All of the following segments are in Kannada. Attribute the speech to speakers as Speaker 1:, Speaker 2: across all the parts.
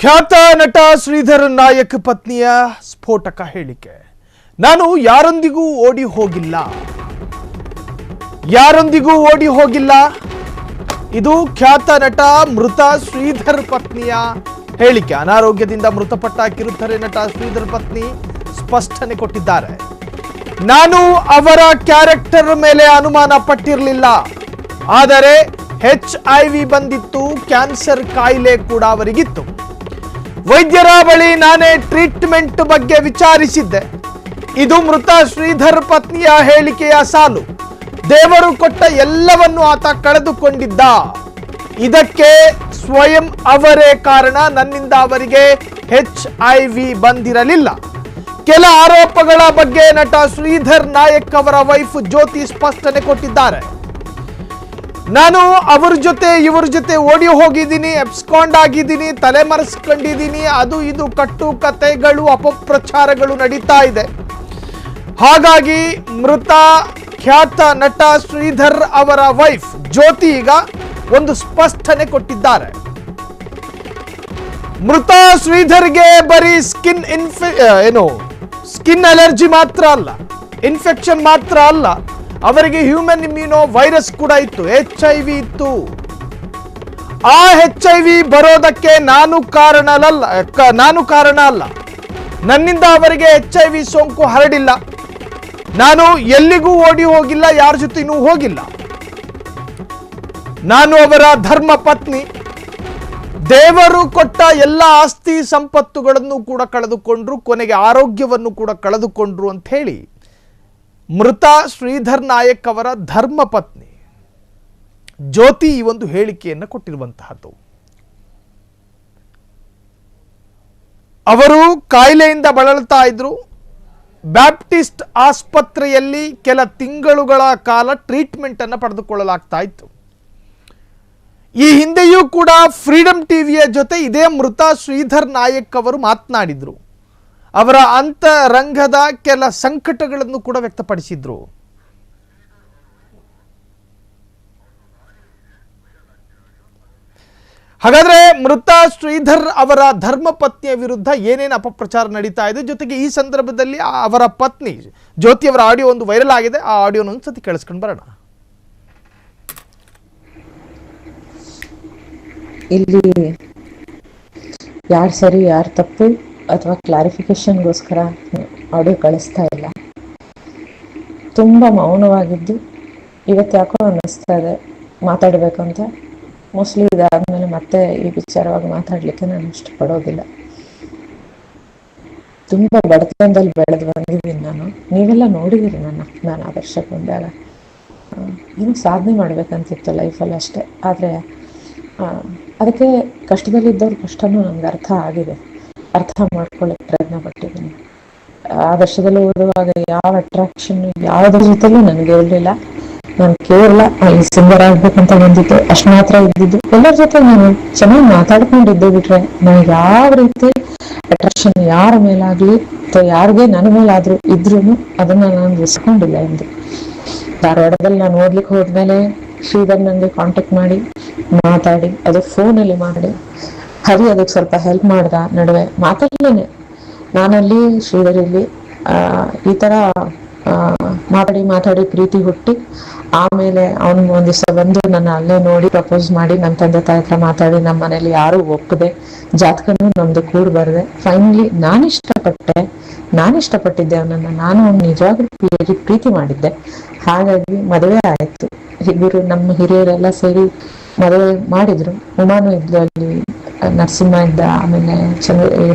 Speaker 1: ಖ್ಯಾತ ನಟ ಶ್ರೀಧರ್ ನಾಯಕ್ ಪತ್ನಿಯ ಸ್ಫೋಟಕ ಹೇಳಿಕೆ. ನಾನು ಯಾರೊಂದಿಗೂ ಓಡಿ ಹೋಗಿಲ್ಲ. ಇದು ಖ್ಯಾತ ನಟ ಮೃತ ಶ್ರೀಧರ್ ಪತ್ನಿಯ ಹೇಳಿಕೆ. ಅನಾರೋಗ್ಯದಿಂದ ಮೃತಪಟ್ಟ ಕಿರುತೆರೆ ನಟ ಶ್ರೀಧರ್ ಪತ್ನಿ ಸ್ಪಷ್ಟನೆ ಕೊಟ್ಟಿದ್ದಾರೆ. ನಾನು ಅವರ ಕ್ಯಾರೆಕ್ಟರ್ ಮೇಲೆ ಅನುಮಾನ ಪಟ್ಟಿರಲಿಲ್ಲ, ಆದರೆ HIV ಬಂದಿತ್ತು, ಕ್ಯಾನ್ಸರ್ ಕಾಯಿಲೆ ಕೂಡ ಅವರಿಗಿತ್ತು. ವೈದ್ಯರ ಬಳಿ ನಾನೇ ಟ್ರೀಟ್ಮೆಂಟ್ ಬಗ್ಗೆ ವಿಚಾರಿಸಿದ್ದೆ. ಇದು ಮೃತ ಶ್ರೀಧರ್ ಪತ್ನಿಯ ಹೇಳಿಕೆಯ ಸಾಲು. ದೇವರು ಕೊಟ್ಟ ಎಲ್ಲವನ್ನು ಆತ ಕಳೆದುಕೊಂಡಿದ್ದ. ಇದಕ್ಕೆ ಸ್ವಯಂ ಅವರೇ ಕಾರಣ. ನನ್ನಿಂದ ಅವರಿಗೆ HIV ಬಂದಿರಲಿಲ್ಲ. ಕೆಲ ಆರೋಪಗಳ ಬಗ್ಗೆ ನಟ ಶ್ರೀಧರ್ ನಾಯಕ್ ಅವರ ವೈಫ್ ಜ್ಯೋತಿ ಸ್ಪಷ್ಟನೆ ಕೊಟ್ಟಿದ್ದಾರೆ. ನಾನು ಅವ್ರ ಜೊತೆ ಇವ್ರ ಜೊತೆ ಓಡಿ ಹೋಗಿದ್ದೀನಿ, ಎಬ್ಸ್ಕಾಂಡ್ ಆಗಿದ್ದೀನಿ, ತಲೆಮರೆಸ್ಕೊಂಡಿದ್ದೀನಿ, ಅದು ಇದು ಕಟ್ಟು ಕತೆಗಳು ಅಪಪ್ರಚಾರಗಳು ನಡೀತಾ ಇದೆ. ಹಾಗಾಗಿ ಮೃತ ಖ್ಯಾತ ನಟ ಶ್ರೀಧರ್ ಅವರ ವೈಫ್ ಜ್ಯೋತಿ ಈಗ ಒಂದು ಸ್ಪಷ್ಟನೆ ಕೊಟ್ಟಿದ್ದಾರೆ. ಮೃತ ಶ್ರೀಧರ್ಗೆ ಬರೀ ಸ್ಕಿನ್ ಅಲರ್ಜಿ ಮಾತ್ರ ಅಲ್ಲ, ಇನ್ಫೆಕ್ಷನ್ ಮಾತ್ರ ಅಲ್ಲ, ಅವರಿಗೆ ಹ್ಯೂಮನ್ ಇಮ್ಯುನೋ ವೈರಸ್ ಕೂಡ ಇತ್ತು, HIV ಇತ್ತು. ಆ HIV ಬರೋದಕ್ಕೆ ನಾನು ಕಾರಣ ಅಲ್ಲ. ನನ್ನಿಂದ ಅವರಿಗೆ HIV ಸೋಂಕು ಹರಡಿಲ್ಲ. ನಾನು ಎಲ್ಲಿಗೂ ಓಡಿ ಹೋಗಿಲ್ಲ, ಯಾರ ಜೊತೆನೂ ಹೋಗಿಲ್ಲ. ನಾನು ಅವರ ಧರ್ಮ ಪತ್ನಿ. ದೇವರು ಕೊಟ್ಟ ಎಲ್ಲ ಆಸ್ತಿ ಸಂಪತ್ತುಗಳನ್ನು ಕೂಡ ಕಳೆದುಕೊಂಡ್ರು, ಕೊನೆಗೆ ಆರೋಗ್ಯವನ್ನು ಕೂಡ ಕಳೆದುಕೊಂಡ್ರು ಅಂತ ಹೇಳಿ ಮೃತ ಶ್ರೀಧರ್ ನಾಯಕ್ ಅವರ ಧರ್ಮ ಪತ್ನಿ ಜ್ಯೋತಿ ಈ ಒಂದು ಹೇಳಿಕೆಯನ್ನು ಕೊಟ್ಟಿರುವಂತಹದ್ದು. ಅವರು ಕಾಯಿಲೆಯಿಂದ ಬಳಲ್ತಾ ಇದ್ರು. ಬ್ಯಾಪ್ಟಿಸ್ಟ್ ಆಸ್ಪತ್ರೆಯಲ್ಲಿ ಕೆಲ ತಿಂಗಳುಗಳ ಕಾಲ ಟ್ರೀಟ್ಮೆಂಟ್ ಅನ್ನು ಪಡೆದುಕೊಳ್ಳಲಾಗ್ತಾ ಇತ್ತು. ಈ ಹಿಂದೆಯೂ ಕೂಡ ಫ್ರೀಡಂ ಟಿವಿಯ ಜೊತೆ ಇದೇ ಮೃತ ಶ್ರೀಧರ್ ನಾಯಕ್ ಅವರು ಮಾತನಾಡಿದ್ರು. ಅವರ ಅಂತರಂಗದ ಕೆಲ ಸಂಕಟಗಳನ್ನು ಕೂಡ ವ್ಯಕ್ತಪಡಿಸಿದ್ರು. ಹಾಗಾದ್ರೆ ಮೃತ ಶ್ರೀಧರ್ ಅವರ ಧರ್ಮ ಪತ್ನಿಯ ವಿರುದ್ಧ ಏನೇನು ಅಪಪ್ರಚಾರ ನಡೀತಾ ಇದೆ, ಜೊತೆಗೆ ಈ ಸಂದರ್ಭದಲ್ಲಿ ಅವರ ಪತ್ನಿ ಜ್ಯೋತಿ ಅವರ ಆಡಿಯೋ ಒಂದು ವೈರಲ್ ಆಗಿದೆ. ಆ ಆಡಿಯೋನ ಒಂದ್ಸತಿ ಕೇಳಿಸ್ಕೊಂಡು ಬರೋಣ.
Speaker 2: ಇಲ್ಲಿ ಯಾರು ಸರಿ ಯಾರು ತಪ್ಪು ಅಥವಾ ಕ್ಲಾರಿಫಿಕೇಶನ್ಗೋಸ್ಕರ ಆಡಿಯೋ ಕಳಿಸ್ತಾ ಇಲ್ಲ. ತುಂಬ ಮೌನವಾಗಿದ್ದು ಇವತ್ತು ಯಾಕೋ ಅನ್ನಿಸ್ತಾ ಇದೆ ಮಾತಾಡಬೇಕಂತ. ಮೋಸ್ಟ್ಲಿ ಇದಾದ್ಮೇಲೆ ಮತ್ತೆ ಈ ವಿಚಾರವಾಗಿ ಮಾತಾಡಲಿಕ್ಕೆ ನಾನು ಇಷ್ಟಪಡೋದಿಲ್ಲ. ತುಂಬ ಬಡತನದಲ್ಲಿ ಬೆಳೆದು ಬಂದಿದ್ದೀನಿ ನಾನು. ನೀವೆಲ್ಲ ನೋಡಿದ್ದೀರಿ ನಾನು ಆದರ್ಶಕ್ಕೆ ಬಂದಾಗ. ಏನೋ ಸಾಧನೆ ಮಾಡಬೇಕಂತಿತ್ತು ಲೈಫಲ್ಲಿ ಅಷ್ಟೇ. ಆದರೆ ಅದಕ್ಕೆ ಕಷ್ಟದಲ್ಲಿದ್ದವ್ರ ಕಷ್ಟನೂ ನನಗೆ ಅರ್ಥ ಮಾಡ್ಕೊಳ್ಳೋಕೆ ಪ್ರಯತ್ನ ಪಟ್ಟಿದ್ದೀನಿ. ಆದರ್ಶದಲ್ಲಿ ಓದುವಾಗ ಯಾವ ಅಟ್ರಾಕ್ಷನ್ ಯಾವುದ್ರ ಜೊತೆಲೂ ನನಗೆ ಇರಲಿಲ್ಲ. ನಾನು ಕೇವಲ ಅಲ್ಲಿ ಸಿಂಗರ್ ಆಗ್ಬೇಕಂತ ಬಂದಿದ್ದು, ಅಷ್ಟು ಮಾತ್ರ ಇದ್ದಿದ್ದು. ಎಲ್ಲರ ಜೊತೆ ನಾನು ಚೆನ್ನಾಗಿ ಮಾತಾಡ್ಕೊಂಡಿದ್ದೆ ಬಿಟ್ರೆ ನನಗೆ ಯಾವ ರೀತಿ ಅಟ್ರಾಕ್ಷನ್ ಯಾರ ಮೇಲಾಗ್ಲಿ ಅಥವಾ ಯಾರಿಗೆ ನನ್ನ ಮೇಲಾದ್ರೂ ಇದ್ರೂ ಅದನ್ನ ನಾನು ಇಸ್ಕೊಂಡಿಲ್ಲ ಎಂದು. ಧಾರವಾಡದಲ್ಲಿ ನಾನು ಓದ್ಲಿಕ್ಕೆ ಹೋದ್ಮೇಲೆ ಶ್ರೀಧರ್ ನನಗೆ ಕಾಂಟ್ಯಾಕ್ಟ್ ಮಾಡಿ ಮಾತಾಡಿ, ಅದು ಫೋನಲ್ಲಿ ಮಾಡಿ ಅದಕ್ಕೆ ಸ್ವಲ್ಪ ಹೆಲ್ಪ್ ಮಾಡ್ದ. ನಡುವೆ ಮಾತಾಡ್ಲೇನೆ ನಾನಲ್ಲಿ ಶ್ರೀಧರ್ ಇಲ್ಲಿ ಈ ತರ ಮಾತಾಡಿ ಪ್ರೀತಿ ಹುಟ್ಟಿ, ಆಮೇಲೆ ಅವನು ಒಂದ್ ದಿವಸ ಬಂದು ನನ್ನ ಅಲ್ಲೇ ನೋಡಿ ಪ್ರಪೋಸ್ ಮಾಡಿ ನನ್ನ ತಂದೆ ತಾಯಿ ಹತ್ರ ಮಾತಾಡಿ ನಮ್ಮ ಮನೇಲಿ ಯಾರು ಒಪ್ಪದೆ, ಜಾತಕನೂ ನಮ್ದು ಕೂಡ ಬರ್ದೆ. ಫೈನಲಿ ನಾನು ಇಷ್ಟಪಟ್ಟಿದ್ದೆ ಅವನನ್ನ. ನಾನು ಅವ್ನು ನಿಜವಾಗ್ಲೂ ಪ್ರೀತಿ ಮಾಡಿದ್ದೆ. ಹಾಗಾಗಿ ಮದುವೆ ಆಯ್ತು. ನಮ್ಮ ಹಿರಿಯರೆಲ್ಲ ಸೇರಿ ಮದುವೆ ಮಾಡಿದ್ರು. ಉಮಾನು ಇದ್ಲು ಅಲ್ಲಿ, ನರಸಿಂಹ ಇದ್ದ, ಆಮೇಲೆ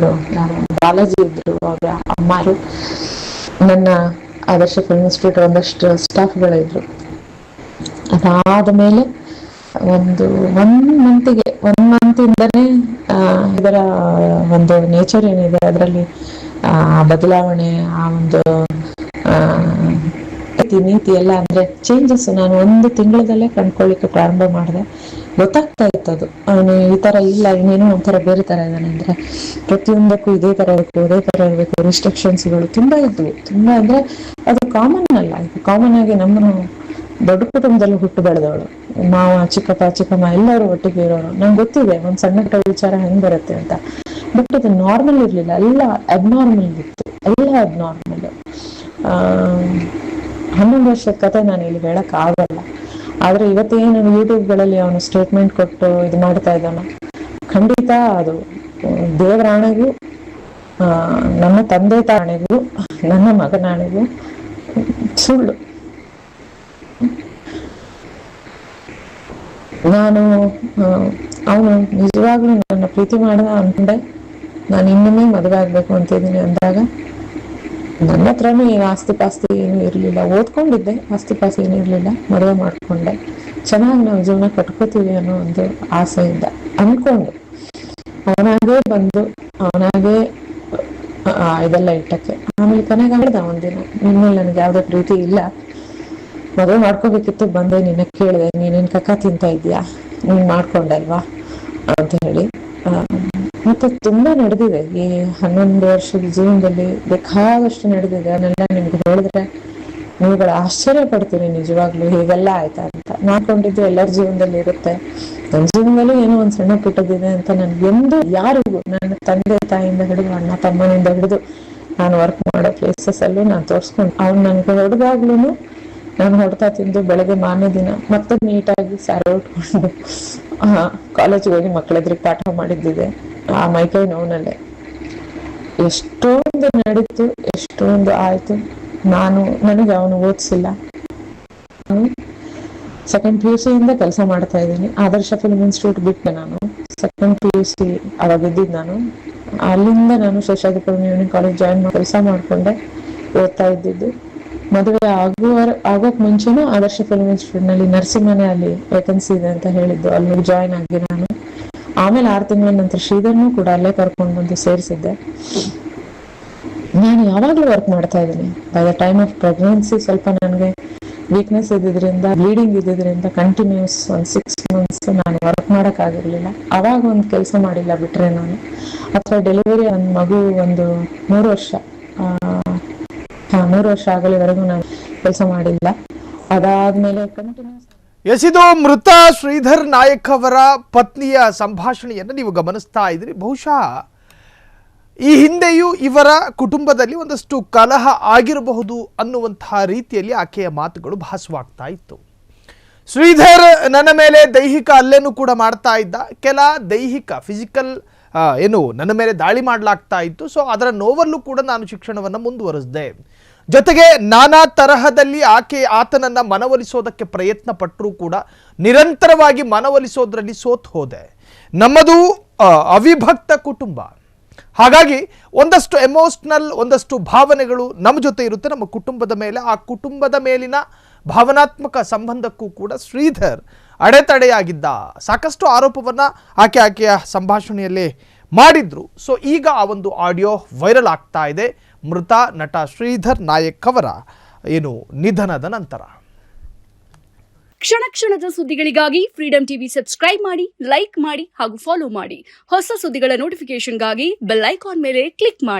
Speaker 2: ಬಾಲಾಜಿ ಇದ್ರು, ಅವರ ಅಮ್ಮರು, ನನ್ನ ಆದರ್ಶ ಫಿಲ್ಮ್ ಇನ್ಸ್ಟಿಟ್ಯೂಟ್ ಒಂದಷ್ಟು ಸ್ಟಾಫ್ಗಳಿದ್ರು. ಅದಾದ ಮೇಲೆ ಒನ್ ಮಂತಿಂದನೇ ಇದರ ಒಂದು ನೇಚರ್ ಏನಿದೆ ಅದರಲ್ಲಿ ಬದಲಾವಣೆ, ಆ ಒಂದು ನೀತಿ ಎಲ್ಲ ಅಂದ್ರೆ ಚೇಂಜಸ್ ನಾನು 1 ತಿಂಗಳದಲ್ಲೇ ಕಂಡ್ಕೊಳ್ಳಿಕ್ಕೆ ಪ್ರಾರಂಭ ಮಾಡಿದೆ. ಗೊತ್ತಾಗ್ತಾ ಇತ್ತು ಅದು. ಅವನು ಈ ತರ ಇಲ್ಲ, ಇನ್ನೇನೋ ಒಂಥರ ಬೇರೆ ತರ ಇದ್ದಾನೆ. ಅಂದ್ರೆ ಪ್ರತಿಯೊಂದಕ್ಕೂ ಇದೇ ತರ ಇರಬೇಕು, ರಿಸ್ಟ್ರಿಕ್ಷನ್ಸ್ಗಳು ತುಂಬಾ ಇದ್ವು. ತುಂಬಾ ಅಂದ್ರೆ ಅದು ಕಾಮನ್ ಅಲ್ಲ. ಕಾಮನ್ ಆಗಿ ನಮ್ಮನ್ನು ದೊಡ್ಡ ಕುಟುಂಬದಲ್ಲಿ ಹುಟ್ಟು ಬೆಳೆದವಳು, ಮಾವ ಚಿಕ್ಕಪ್ಪ ಚಿಕ್ಕಮ್ಮ ಎಲ್ಲರೂ ಒಟ್ಟಿಗೆ ಇರೋರು. ನಂಗೆ ಗೊತ್ತಿದೆ ಒಂದ್ ಸಣ್ಣ ಪುಟ್ಟ ವಿಚಾರ ಹೆಂಗ್ ಬರುತ್ತೆ ಅಂತ. ಬಟ್ ಇದು ನಾರ್ಮಲ್ ಇರಲಿಲ್ಲ, ಎಲ್ಲ ಅಬ್ನಾರ್ಮಲ್ ಇತ್ತು, ಎಲ್ಲ ಅಬ್ನಾರ್ಮಲ್. 11 ವರ್ಷದ ಕತೆ ನಾನು ಇಲ್ಲಿ ಹೇಳಕ್ ಆಗಲ್ಲ. ಆದ್ರೆ ಇವತ್ತೇನು ಯೂಟ್ಯೂಬ್ಗಳಲ್ಲಿ ಅವನು ಸ್ಟೇಟ್ಮೆಂಟ್ ಕೊಟ್ಟು ಇದು ಮಾಡ್ತಾ ಇದ್ದಾನೋ, ಖಂಡಿತ ಅದು ದೇವರ ಆಣೆಗೂ, ನನ್ನ ತಂದೆ ತಾಣೆಗೂ, ನನ್ನ ಮಗನ ಆಣೆಗೂ ಸುಳ್ಳು. ನಾನು ಅವನು ನಿಜವಾಗ್ಲೂ ನನ್ನ ಪ್ರೀತಿ ಮಾಡ್ದ ಅನ್ಕೊಂಡೆ. ನಾನು ಇನ್ನೊಮ್ಮೆ ಮದುವೆ ಆಗ್ಬೇಕು ಅಂತಿದ್ದೀನಿ ಅಂದಾಗ ನನ್ನ ಹತ್ರನೂ ಏನು ಆಸ್ತಿ ಪಾಸ್ತಿ ಏನೂ ಇರಲಿಲ್ಲ. ಓದ್ಕೊಂಡಿದ್ದೆ, ಆಸ್ತಿ ಪಾಸ್ತಿ ಏನೂ ಇರಲಿಲ್ಲ. ಮದುವೆ ಮಾಡ್ಕೊಂಡೆ, ಚೆನ್ನಾಗಿ ನಾವು ಜೀವನ ಕಟ್ಕೋತೀವಿ ಅನ್ನೋ ಒಂದು ಆಸೆಯಿಂದ ಅನ್ಕೊಂಡು ಅವನಾಗೇ ಬಂದು ಅವನಾಗೇ ಇದೆಲ್ಲ ಇಟ್ಟಕ್ಕೆ. ಆಮೇಲೆ ಕೊನೆಗೆ ಹೇಳ್ದ ಒಂದಿನ, ನಿನ್ಮೇಲೆ ನನಗೆ ಯಾವುದೇ ಪ್ರೀತಿ ಇಲ್ಲ, ಮದುವೆ ಮಾಡ್ಕೋಬೇಕಿತ್ತು, ಬಂದೆ ನಿನ್ನ ಕೇಳಿದೆ, ನೀನೇನು ಕಕ್ಕ ತಿಂತ ಇದೀಯಾ, ನೀನ್ ಮಾಡ್ಕೊಂಡೆ ಅಲ್ವಾ ಅಂತ ಹೇಳಿ. ಮತ್ತೆ ತುಂಬಾ ನಡೆದಿದೆ ಈ 11 ವರ್ಷದ ಜೀವನದಲ್ಲಿ, ಬೇಕಾದಷ್ಟು ನಡೆದಿದೆ. ಅದನ್ನೆಲ್ಲ ನಿಮ್ಗೆ ಹೇಳಿದ್ರೆ ನೀವುಗಳು ಆಶ್ಚರ್ಯ ಪಡ್ತೀರಿ, ನಿಜವಾಗ್ಲೂ ಹೀಗೆಲ್ಲ ಆಯ್ತಾ ಅಂತ. ನಾನ್ಕೊಂಡಿದ್ದು ಎಲ್ಲರ ಜೀವನದಲ್ಲಿ ಇರುತ್ತೆ, ನನ್ನ ಜೀವನದಲ್ಲೂ ಏನೋ ಒಂದ್ ಸಣ್ಣ ಪುಟ್ಟದಿದೆ ಅಂತ ನನ್ಗೆ ಎಂದು ಯಾರಿಗೂ, ನನ್ನ ತಂದೆ ತಾಯಿಯಿಂದ ಹಿಡಿದು ಅಣ್ಣ ತಮ್ಮನಿಂದ ಹಿಡಿದು ನಾನು ವರ್ಕ್ ಮಾಡೋ ಪ್ಲೇಸಸ್ ಅಲ್ಲೂ ನಾನು ತೋರ್ಸ್ಕೊಂಡು, ಅವ್ನು ನನ್ಗೆ ಹೊಡೆದಾಗ್ಲೂ ನಾನು ಹೊಡ್ತಾ ತಿಂದು ಬೆಳಗ್ಗೆ ಮಾರನೇ ದಿನ ಮತ್ತೆ ನೀಟಾಗಿ ಸ್ಯಾರಿ ಉಟ್ಕೊಂಡು ಕಾಲೇಜಿಗೆ ಹೋಗಿ ಮಕ್ಕಳೆದ್ರಿಗೆ ಪಾಠ ಮಾಡಿದ್ದಿದೆ ಆ ಮೈಕೈ ನೋವಿನಲ್ಲೇ. ಎಷ್ಟೊಂದು ನಡೀತು, ಎಷ್ಟೊಂದು ಆಯ್ತು. ನನಗೆ ಅವನು ಓದಿಸಿಲ್ಲ. ನಾನು ಸೆಕೆಂಡ್ PUC ಇಂದ ಕೆಲಸ ಮಾಡ್ತಾ ಇದ್ದೀನಿ. ಆದರ್ಶ ಫಿಲ್ಮ್ ಇನ್ಸ್ಟಿಟ್ಯೂಟ್ ಬಿಟ್ಟೆ ನಾನು. ಸೆಕೆಂಡ್ PUC ಅವಾಗ ಇದ್ದಿದ್ದು ನಾನು. ಅಲ್ಲಿಂದ ನಾನು ಶೇಷಾದ್ರಿಪುರಂ ಯೂನಿಯನ್ ಕಾಲೇಜ್ ಜಾಯಿನ್ ಮಾಡಿ ಕೆಲಸ ಮಾಡ್ಕೊಂಡೆ, ಓದ್ತಾ ಇದ್ದಿದ್ದು. ಮದುವೆ ಆಗೋಕ್ ಮುಂಚೆನೂ ಆದರ್ಶ ಫಿಲ್ಮ್ ಇನ್ಸ್ಟಿಟ್ಯೂಟ್ ನಲ್ಲಿ ನರ್ಸಿಂಗ್ ಅಲ್ಲಿ ವೇಕೆನ್ಸಿ ಇದೆ ಅಂತ ಹೇಳಿದ್ದು, ಅಲ್ಲಿ ಜಾಯಿನ್ ಆಗಿ ನಾನು. ಆಮೇಲೆ 6 ತಿಂಗಳ ನಂತರ ಶ್ರೀಧರ್ನು ಕೂಡ ಅಲ್ಲೇ ಕರ್ಕೊಂಡು ಬಂದು ಸೇರಿಸಿದ್ದೆ. ನಾನು ಯಾವಾಗ್ಲೂ ವರ್ಕ್ ಮಾಡ್ತಾ ಇದ್ದೀನಿ. By the time of pregnancy ಸ್ವಲ್ಪ ನನಗೆ ವೀಕ್ನೆಸ್ ಇದ್ದಿದ್ರಿಂದ, ಬ್ಲೀಡಿಂಗ್ ಇದ್ದಿದ್ರಿಂದ ಕಂಟಿನ್ಯೂಸ್ ಒಂದು 6 months ನಾನು ವರ್ಕ್ ಮಾಡಕ್ ಆಗಿರ್ಲಿಲ್ಲ. ಅವಾಗ ಒಂದು ಕೆಲಸ ಮಾಡಿಲ್ಲ ಬಿಟ್ರೆ ನಾನು. ಅಥವಾ ಡೆಲಿವರಿ ಒಂದು ಮಗು ಒಂದು 3 ವರ್ಷ 3 ವರ್ಷ ಆಗಲಿವರೆಗೂ ನಾನು ಕೆಲಸ ಮಾಡಿಲ್ಲ. ಅದಾದ್ಮೇಲೆ ಕಂಟಿನ್ಯೂಸ್.
Speaker 1: ಇದು ಮೃತ ಶ್ರೀಧರ್ ನಾಯಕ್ ಅವರ ಪತ್ನಿಯ ಸಂಭಾಷಣೆಯನ್ನು ನೀವು ಗಮನಿಸ್ತಾ ಇದ್ರಿ. ಬಹುಶಃ ಈ ಹಿಂದೆಯೂ ಇವರ ಕುಟುಂಬದಲ್ಲಿ ಒಂದಷ್ಟು ಕಲಹ ಆಗಿರಬಹುದು ಅನ್ನುವಂತಹ ರೀತಿಯಲ್ಲಿ ಆಕೆಯ ಮಾತುಗಳು ಭಾಸವಾಗ್ತಾ ಇತ್ತು. ಶ್ರೀಧರ್ ನನ್ನ ಮೇಲೆ ದೈಹಿಕ ಹಲ್ಲೆನೂ ಕೂಡ ಮಾಡ್ತಾ ಇದ್ದ, ಕೆಲ ದೈಹಿಕ ಫಿಸಿಕಲ್ ನನ್ನ ಮೇಲೆ ದಾಳಿ ಮಾಡಲಾಗ್ತಾ ಇತ್ತು. ಸೊ ಅದರ ನೋವಲ್ಲೂ ಕೂಡ ನಾನು ಶಿಕ್ಷಣವನ್ನು ಮುಂದುವರಿಸಿದೆ. ಜೊತೆಗೆ ನಾನಾ ತರಹದಲ್ಲಿ ಆತನನ್ನ ಮನವೊಲಿಸೋದಕ್ಕೆ ಪ್ರಯತ್ನ ಪಟ್ಟರೂ ಕೂಡ ನಿರಂತರವಾಗಿ ಮನವೊಲಿಸೋದ್ರಲ್ಲಿ ಸೋತ್ ಹೋದೆ. ನಮ್ಮದು ಅವಿಭಕ್ತ ಕುಟುಂಬ, ಹಾಗಾಗಿ ಒಂದಷ್ಟು ಎಮೋಷನಲ್, ಒಂದಷ್ಟು ಭಾವನೆಗಳು ನಮ್ಮ ಜೊತೆ ಇರುತ್ತೆ ನಮ್ಮ ಕುಟುಂಬದ ಮೇಲೆ. ಆ ಕುಟುಂಬದ ಮೇಲಿನ ಭಾವನಾತ್ಮಕ ಸಂಬಂಧಕ್ಕೂ ಕೂಡ ಶ್ರೀಧರ್ ಅಡೆತಡೆಯಾಗಿದ್ದ, ಸಾಕಷ್ಟು ಆರೋಪವನ್ನು ಆಕೆಯ ಸಂಭಾಷಣೆಯಲ್ಲಿ ಮಾಡಿದ್ರು. ಸೊ ಈಗ ಆ ಒಂದು ಆಡಿಯೋ ವೈರಲ್ ಆಗ್ತಾ ಇದೆ ಮೃತ ನಟ ಶ್ರೀಧರ್ ನಾಯಕ್ ಅವರ ನಿಧನದ ನಂತರ.
Speaker 3: ಕ್ಷಣ ಕ್ಷಣದ ಸುದ್ದಿಗಳಿಗಾಗಿ ಫ್ರೀಡಂ ಟಿವಿ ಸಬ್ಸ್ಕ್ರೈಬ್ ಮಾಡಿ, ಲೈಕ್ ಮಾಡಿ ಹಾಗೂ ಫಾಲೋ ಮಾಡಿ. ಹೊಸ ಸುದ್ದಿಗಳ ನೋಟಿಫಿಕೇಶನ್ಗಾಗಿ ಬೆಲ್ ಐಕಾನ್ ಮೇಲೆ ಕ್ಲಿಕ್ ಮಾಡಿ.